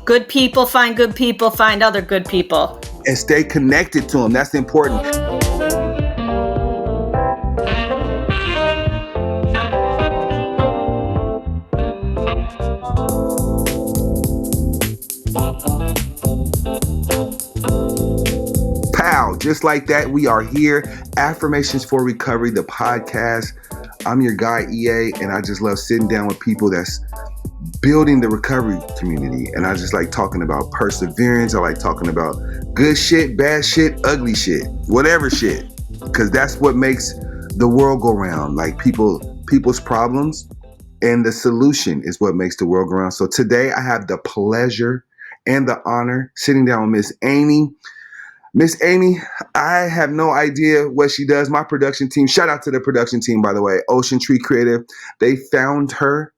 Good people find other good people. And stay connected to them. That's important. Pow, just like that, we are here. Affirmations for Recovery, the podcast. I'm your guy, EA, and I just love sitting down with people that's building the recovery community. And I just like talking about perseverance. I like talking about good shit, bad shit, ugly shit, whatever shit. Because that's what makes the world go round. Like people's problems and the solution is what makes the world go round. So today I have the pleasure and the honor sitting down with Miss Amy. Miss Amy, I have no idea what she does. My production team, shout out to the production team, by the way, Ocean Tree Creative. They found her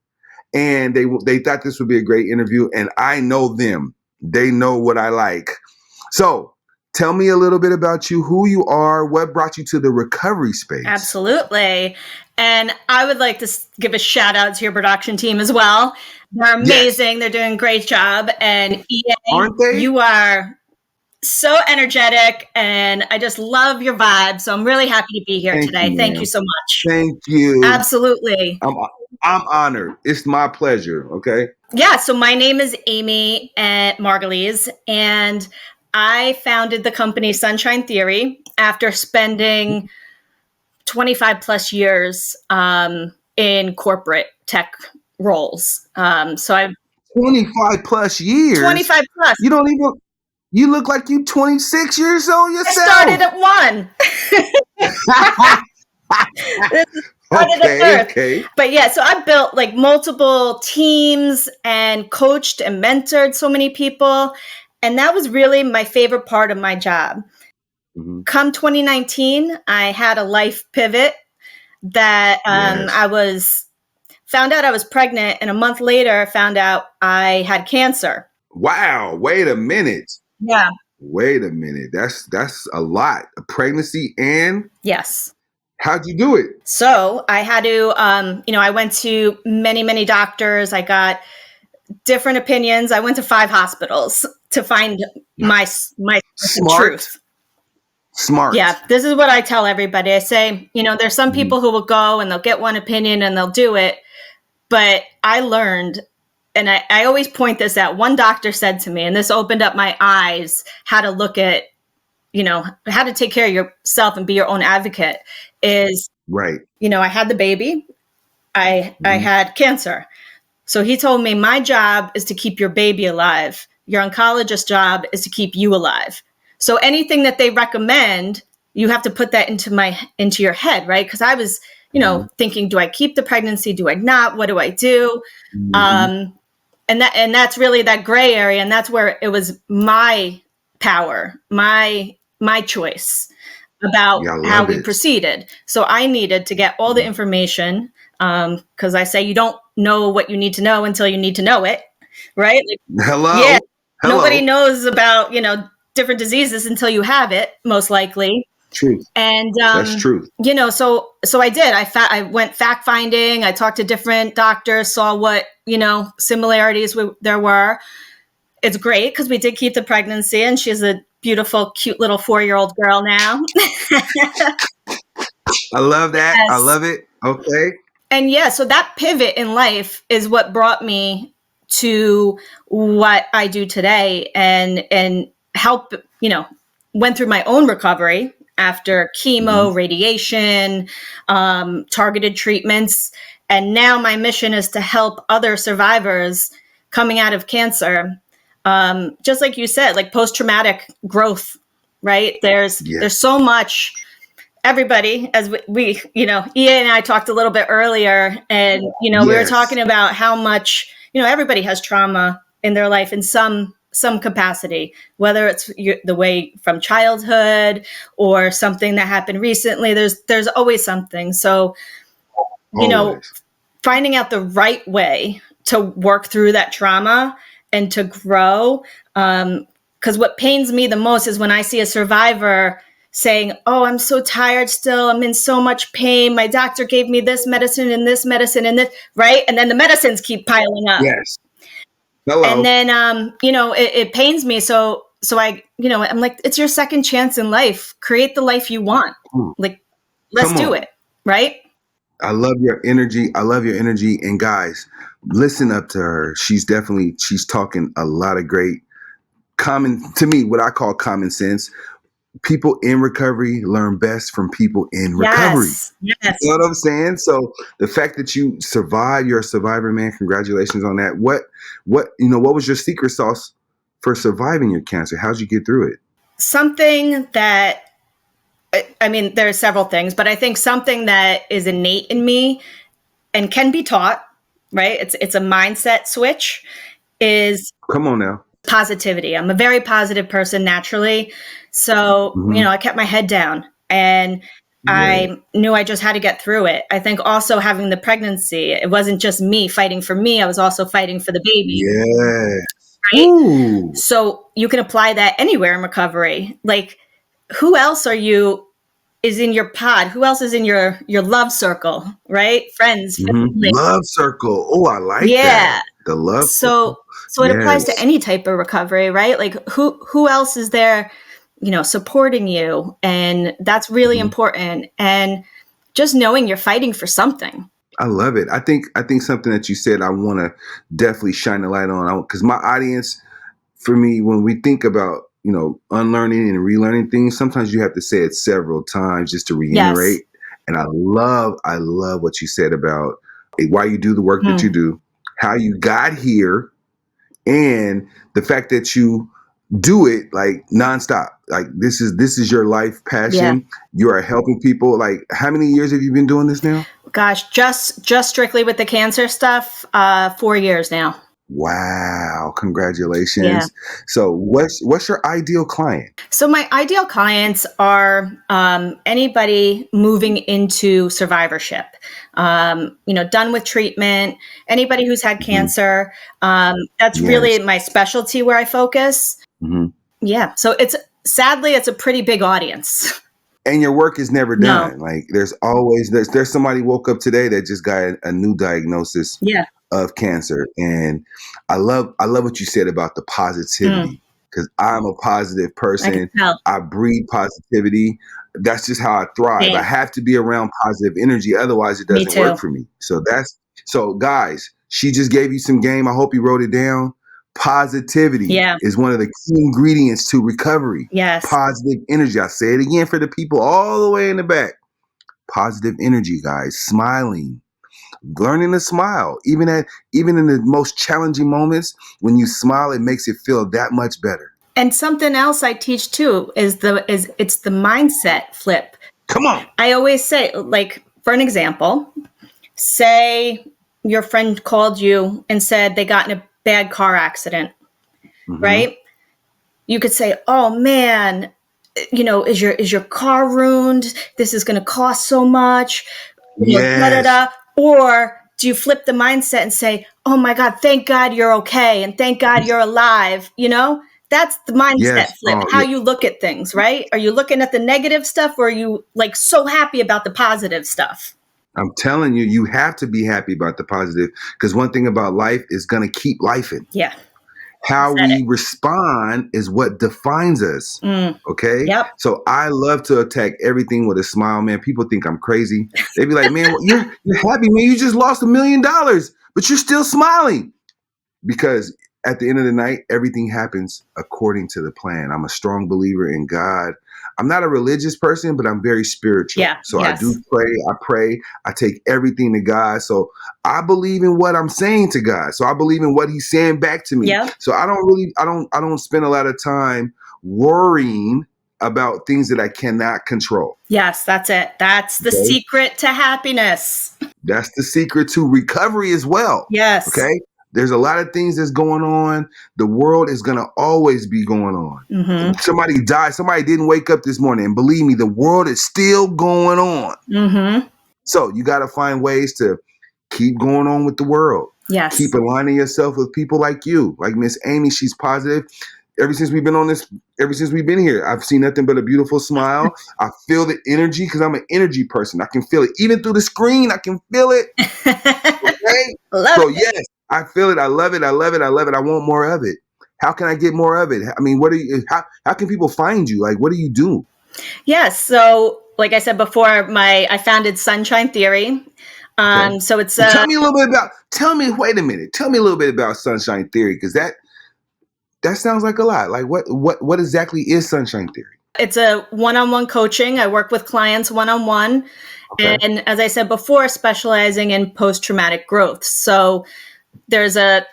and they thought this would be a great interview. And I know them. They know what I like. So tell me a little bit about you, who you are, what brought you to the recovery space. Absolutely. And I would like to give a shout out to your production team as well. They're amazing. Yes. They're doing a great job. And EA, aren't they? You are so energetic, and I just love your vibe. So I'm really happy to be here today. Thank you so much. Thank you. Absolutely. I'm honored. It's my pleasure. Okay. Yeah. So my name is Amy at Margolies, and I founded the company Sunshine Theory after spending 25 plus years in corporate tech roles. So I've 25 plus years. 25 plus. You look like you 26 years old yourself. I started at 1. Okay. But yeah, so I built like multiple teams and coached and mentored so many people. And that was really my favorite part of my job. Mm-hmm. Come 2019, I had a life pivot that I found out I was pregnant, and a month later found out I had cancer. Wow. Wait a minute. Yeah. Wait a minute. That's a lot. A pregnancy and? Yes. How'd you do it? So I had to, I went to many, many doctors. I got different opinions. I went to 5 hospitals to find my truth. Smart. Yeah. This is what I tell everybody. I say, there's some people who will go and they'll get one opinion and they'll do it. But I learned, and I always point this out. One doctor said to me, and this opened up my eyes, how to look at, how to take care of yourself and be your own advocate is, right. I had the baby, I had cancer. So he told me, my job is to keep your baby alive. Your oncologist's job is to keep you alive. So anything that they recommend, you have to put that into your head, right? Because I was, thinking, do I keep the pregnancy? Do I not? What do I do? Mm-hmm. And that's really that gray area. And that's where it was my power, my choice about how we proceeded. So I needed to get all the information, because I say you don't know what you need to know until you need to know it, right? Hello. Yeah. Hello. Nobody knows about, different diseases until you have it, most likely. Truth. And that's truth. So I did. I went fact finding. I talked to different doctors, saw what similarities there were. It's great because we did keep the pregnancy, and she's a beautiful, cute little 4-year-old girl now. I love that. Yes. I love it. Okay. And so that pivot in life is what brought me to what I do today, and help. Went through my own recovery after chemo, radiation, targeted treatments. And now my mission is to help other survivors coming out of cancer. Just like you said, like post-traumatic growth, right? There's so much. Everybody, as we EA and I talked a little bit earlier, and, we were talking about how much, everybody has trauma in their life in some capacity, whether it's the way from childhood or something that happened recently. There's always something. So, finding out the right way to work through that trauma and to grow. Because what pains me the most is when I see a survivor saying, oh, I'm so tired still. I'm in so much pain. My doctor gave me this medicine and this medicine and this, right? And then the medicines keep piling up. Yes. And Hello. then, it pains me. So I'm like, it's your second chance in life. Create the life you want. Come on. Like, let's Come do on. it. Right? I love your energy. I love your energy. And guys, listen up to her. She's talking a lot of great to me, what I call common sense. People in recovery learn best from people in recovery. Yes. You Yes. know what I'm saying? So the fact that you survived, you're a survivor, man. Congratulations on that. What was your secret sauce for surviving your cancer? How'd you get through it? Something that, I mean, there are several things, but I think something that is innate in me and can be taught, right? It's a mindset switch, is Come on now. positivity. I'm a very positive person naturally. So, Hmm. I kept my head down and Yeah. I knew I just had to get through it. I think also having the pregnancy, it wasn't just me fighting for me, I was also fighting for the baby, Yeah. right? Ooh. So you can apply that anywhere in recovery. Like, who else is in your pod? Who else is in your love circle, right? Friends, Hmm. family. Love circle. Oh, I like that. Yeah. The love circle. So it applies to Yes. any type of recovery, right? Like, who else is there, supporting you? And that's really Mhm. important. And just knowing you're fighting for something. I love it. I think something that you said I want to definitely shine a light on because my audience, for me, when we think about unlearning and relearning things, sometimes you have to say it several times just to Yes. reiterate. And I love what you said about why you do the work that you Hmm. do, how you got here, and the fact that you do it like nonstop. Like this is your life Yeah. passion. You are helping people. Like, how many years have you been doing this now? Gosh, just strictly with the cancer stuff, 4 years now. Wow, Yeah. congratulations. So what's your ideal client? So my ideal clients are anybody moving into survivorship, done with treatment, anybody who's had Hmm. cancer. That's Yes. really my specialty where I focus. Hmm. Yeah. So it's a pretty big audience. And your work is never No. done. Like there's somebody woke up today that just got a new diagnosis Yeah. of cancer. And I love what you said about the Mm, positivity because I'm a positive I can person. tell. I breathe positivity. That's just how I thrive. I Same. have to be around positive energy, otherwise it Me doesn't work too. for me. So guys, she just gave you some game. I hope you wrote it down. Positivity Yeah. is one of the key ingredients to recovery. Yes. Positive energy. I say it again for the people all the way in the back. Positive energy, guys. Smiling, learning to smile, even in the most challenging moments. When you smile, it makes it feel that much better. And something else I teach too is it's the mindset flip. Come on. I always say, like, for an example, say your friend called you and said they got in a bad car accident, Hmm. right? You could say, "Oh man, is your car ruined? This is going to cost so much." Da da Yes. da. Or do you flip the mindset and say, "Oh my God, thank God you're okay, and thank God you're alive." That's the mindset Yes. flip. Oh, How yeah. you look at things, right? Are you looking at the negative stuff, or are you like so happy about the positive stuff? I'm telling you, you have to be happy about the positive because one thing about life is going to keep lifing. Yeah, you How said it. we respond is what defines us. Mm, Okay. yep. So I love to attack everything with a smile, man. People think I'm crazy. They be like, man, you're happy, man. You just lost $1 million, but you're still smiling. Because at the end of the night, everything happens according to the plan. I'm a strong believer in God. I'm not a religious person, but I'm very spiritual. Yeah. So I do Yes. pray, I take everything to God. So I believe in what I'm saying to God. So I believe in what he's saying back to me. Yep. So I don't spend a lot of time worrying about things that I cannot control. Yes, that's it. That's the Okay? secret to happiness. That's the secret to recovery as well. Yes. Okay. There's a lot of things that's going on. The world is going to always be going on. Mm-hmm. Somebody died. Somebody didn't wake up this morning. And believe me, the world is still going on. Mm-hmm. So you got to find ways to keep going on with the world. Yes. Keep aligning yourself with people like you, like Miss Amy. She's positive. Ever since we've been here, I've seen nothing but a beautiful smile. I feel the energy because I'm an energy person. I can feel it. Even through the screen, I can feel it. Okay? Love So it. yes. I feel it. I love it. I love it. I love it. I want more of it. How can I get more of it? I mean, what are you? How can people find you? Like, what do you do? Yes. So, like I said before, I founded Sunshine Theory. Okay. So it's Well, tell me a little bit about. Tell me. Wait a minute. Tell me a little bit about Sunshine Theory, because that sounds like a lot. Like, what exactly is Sunshine Theory? it's a one-on-one coaching. I work with clients one-on-one, Okay. and as I said before, specializing in post-traumatic growth. So there's a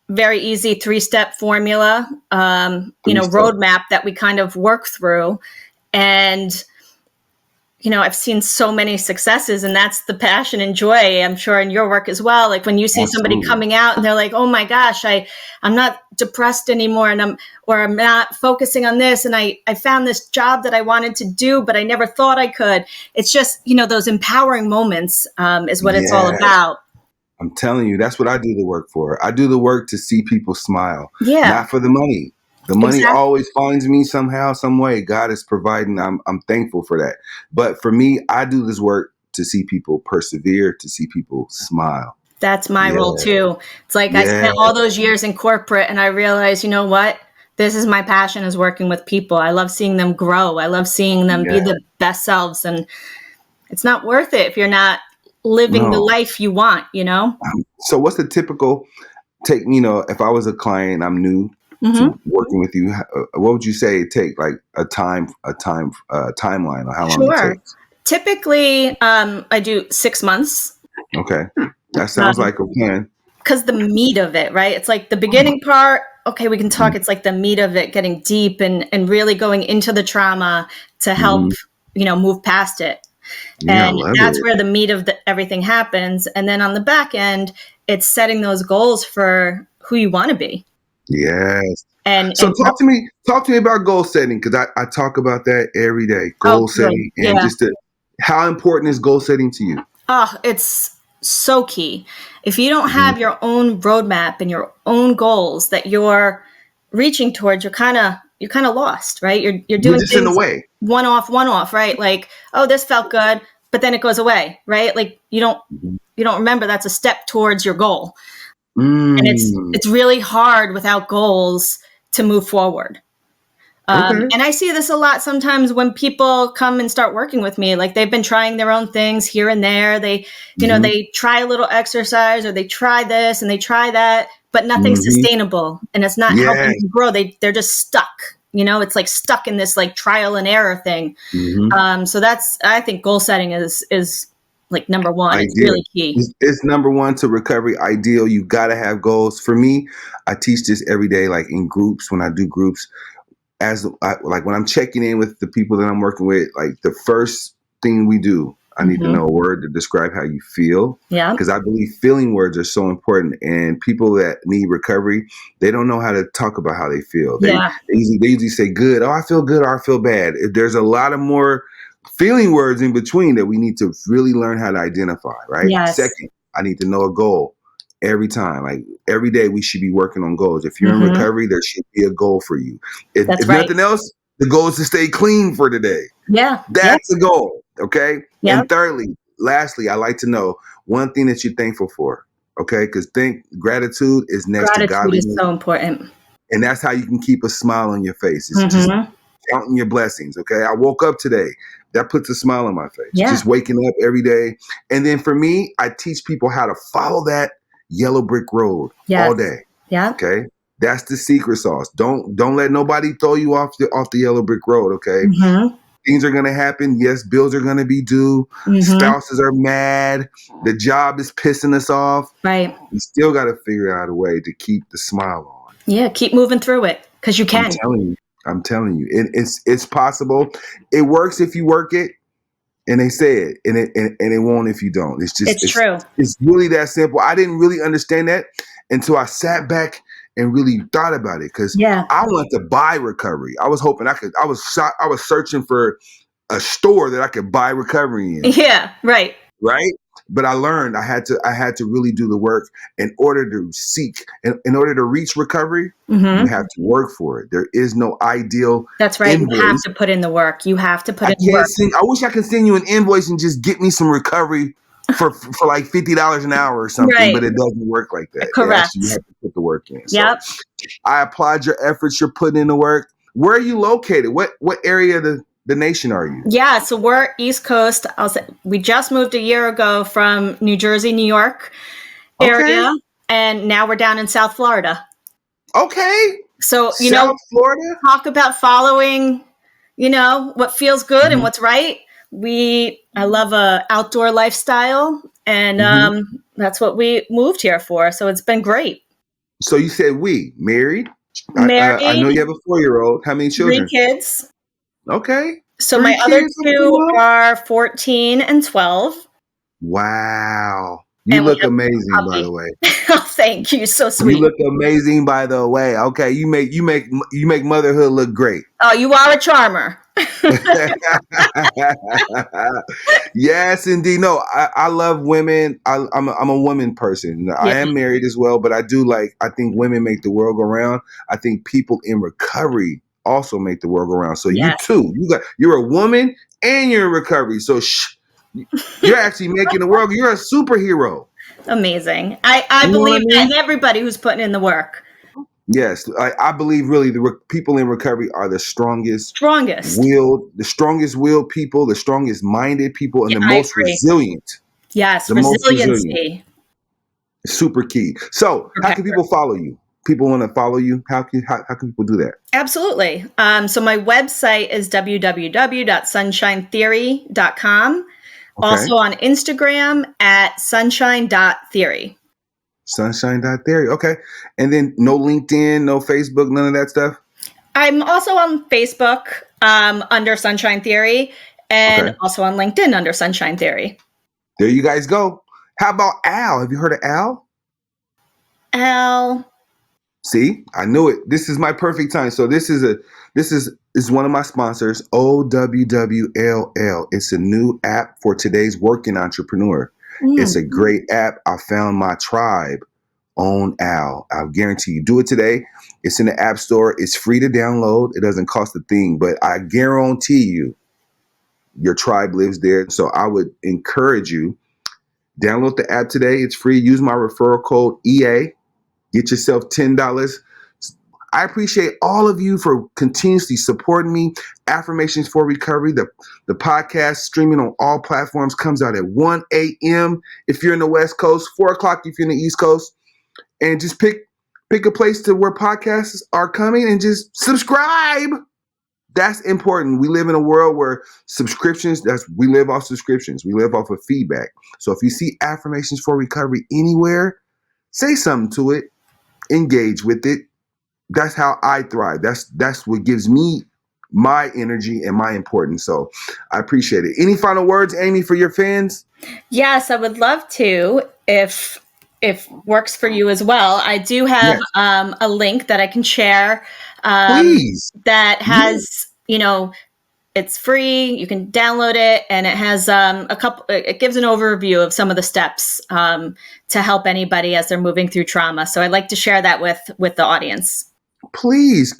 very easy 3-step formula, Step. roadmap that we kind of work through. And I've seen so many successes, and that's the passion and joy, I'm sure, in your work as well. Like when you see somebody Absolutely. coming out and they're like, oh my gosh, I'm not depressed anymore, and I'm not focusing on this. And I found this job that I wanted to do, but I never thought I could. It's just, those empowering moments, is what it's all Yeah. about. I'm telling you, that's what I do the work for. I do the work to see people smile, Yeah, not for the money. The money exactly. always finds me somehow, some way. God is providing. I'm thankful for that. But for me, I do this work to see people persevere, to see people smile. That's my Yeah, role too. It's like I yeah, spent all those years in corporate, and I realized, you know what? This is my passion, is working with people. I love seeing them grow. I love seeing them be yeah. the best selves. And it's not worth it if you're not living the No. life you want? So what's the typical take? If I was a client, I'm new Hmm. to working with you. What would you say it take? Like a timeline, or how long it Sure. takes? Typically, I do 6 months. Okay, that sounds like a plan. Because the meat of it, right? It's like the beginning part, okay, we can talk. It's like the meat of it, getting deep and really going into the trauma to help, Mm-hmm. move past it. Yeah, I And love that's it. where the meat of everything happens. And then on the back end, it's setting those goals for who you want to be. Yes. So And talk to me about goal setting, because I talk about that every day. oh, Goal good. setting, and Yeah. how important is goal setting to you? Oh, it's so key. If you don't Mhm. have your own roadmap and your own goals that you're reaching towards, you're kind of lost, right? You're You're doing just in the things way. one off, right? Like, oh, this felt good, but then it goes away, right? Like Mhm. you don't remember that's a step towards your goal. And it's Mm. it's really hard without goals to move forward. Okay. And I see this a lot sometimes when people come and start working with me. Like they've been trying their own things here and there. Hmm. They try a little exercise, or they try this and they try that, but nothing's Hmm. sustainable, and it's not helping Yes. them grow. They're just stuck. It's like stuck in this like trial and error thing. Hmm. So I think goal setting is like number one. It's Ideal. really key. It's number one to recovery. Ideal. You got to have goals. For me, I teach this every day, like in groups. When I do groups, like when I'm checking in with the people that I'm working with, like the first thing we do, I need to Hmm. know a word to describe how you feel, Yeah. because I believe feeling words are so important. And people that need recovery, they don't know how to talk about how they feel. Yeah. They usually say good, oh I feel good, or I feel bad. There's a lot of more feeling words in between that we need to really learn how to identify. Right. Yes. Second, I need to know a goal. Every time, like every day, we should be working on goals. If you're in Hmm. recovery, there should be a goal for you. That's If right. nothing else, the goal is to stay clean for today. Yeah. Yeah. That's the goal. Okay. Yeah. And thirdly, lastly, I like to know one thing that you're thankful for. Okay. Because gratitude is next to Gratitude is godliness. so important. And that's how you can keep a smile on your face. It's just Hmm. counting your blessings. Okay. I woke up today. That puts a smile on my face. Yeah. Just waking up every day. And then for me, I teach people how to follow that yellow brick road all Yes. day. Yeah. Okay. That's the secret sauce. Don't let nobody throw you off the yellow brick road. Okay. Hmm. Things are gonna happen. Yes, bills are gonna be due. Hmm. Spouses are mad. The job is pissing us off. Right. We still gotta figure out a way to keep the smile on. Yeah. Keep moving through it because you I'm can. telling you. I'm telling you. It's possible. It works if you work it. And they say it, and it won't if you don't. It's just It's true. it's really that simple. I didn't really understand that until I sat back and really thought about it, because Yeah. I wanted to buy recovery. I was hoping I could. I was searching for a store that I could buy recovery in, Yeah. Right. right? But I learned I had to really do the work in order to seek, in order to reach recovery. You Hmm. have to work for it. There is no ideal That's right. You have invoice. to put in the work. You have to put I in can't work. send. I wish I could send you an invoice and just get me some recovery for like $50 an hour or something, Right. but it doesn't work like that. Correct. You have to put the work in. Yep. So I applaud your efforts. You're putting in the work. Where are you located? What area of the nation are you? Yeah, so we're East Coast. We just moved a year ago from New Jersey, New York area, and now we're down in South Florida. Okay. So, South Florida? Talk about following, what feels good and what's right. I love a outdoor lifestyle, and that's what we moved here for. So it's been great. So you said married? Married. I know you have a 4-year-old. How many children? 3 kids. Okay. So 3 my other kids? 2 are 14 and 12. Wow. You And look amazing, by the way. Oh, thank you. So sweet. You look amazing, by the way. Okay, you make motherhood look great. Oh, you are a charmer. Yes, indeed. No, I love women. I'm a woman person. Yeah. I am married as well, but I think women make the world go round. I think people in recovery also make the world go round. So you too, you're a woman and you're in recovery. So you're actually making the world. You're a superhero. Amazing. I believe that in everybody who's putting in the work. Yes, I believe really the people in recovery are the strongest willed people, the strongest minded people, and the most resilient. Yes, resiliency. Super key. So, how can people follow you? People want to follow you. How can people do that? Absolutely. So my website is www.sunshinetheory.com. Okay. Also on Instagram at sunshine.theory. Sunshine.theory. Okay. And then no LinkedIn, no Facebook, none of that stuff? I'm also on Facebook under Sunshine Theory and also on LinkedIn under Sunshine Theory. There you guys go. How about Al? Have you heard of Al? Al. See, I knew it. This is my perfect time. So this is one of my sponsors, OWWLL. It's a new app for today's working entrepreneur. It's a great app. I found my tribe on Al. I guarantee you, do it today. It's in the App Store. It's free to download. It doesn't cost a thing, but I guarantee you, your tribe lives there. So I would encourage you, download the app today. It's free. Use my referral code EA. Get yourself $10. I appreciate all of you for continuously supporting me. Affirmations for Recovery, the podcast streaming on all platforms, comes out at 1 a.m. if you're in the West Coast, 4 o'clock if you're in the East Coast. And just pick a place to where podcasts are coming and just subscribe. That's important. We live in a world where we live off subscriptions. We live off of feedback. So if you see Affirmations for Recovery anywhere, say something to it. Engage with it. That's how I thrive. That's what gives me my energy and my importance. So I appreciate it. Any final words, Amy, for your fans? Yes, I would love to. If works for you as well, I do have a link that I can share. Please. That has it's free. You can download it, and it has it gives an overview of some of the steps to help anybody as they're moving through trauma. So I'd like to share that with the audience. Please,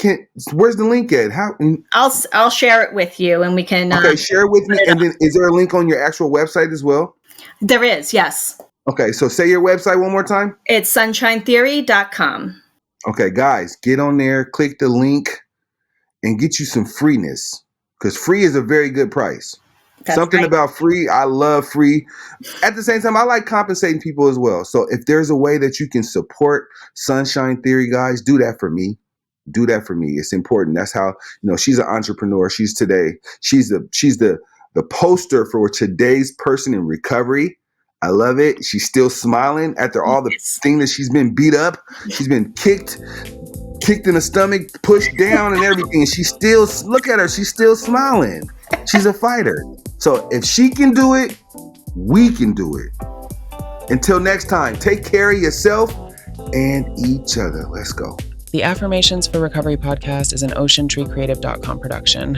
where's the link at? How? I'll share it with you, and we can. Okay, share it with me. And then, is there a link on your actual website as well? There is, yes. Okay, so say your website one more time. It's sunshinetheory.com. Okay, guys, get on there, click the link, and get you some freeness. Because free is a very good price. That's something right. About free. I love free. At the same time, I like compensating people as well. So if there's a way that you can support Sunshine Theory, guys, do that for me. Do that for me. It's important. That's how, she's an entrepreneur. She's the poster for today's person in recovery. I love it. She's still smiling after all the thing that she's been beat up. She's been kicked in the stomach, pushed down and everything. And look at her. She's still smiling. She's a fighter. So if she can do it, we can do it. Until next time, take care of yourself and each other. Let's go. The Affirmations for Recovery podcast is an OceanTreeCreative.com production.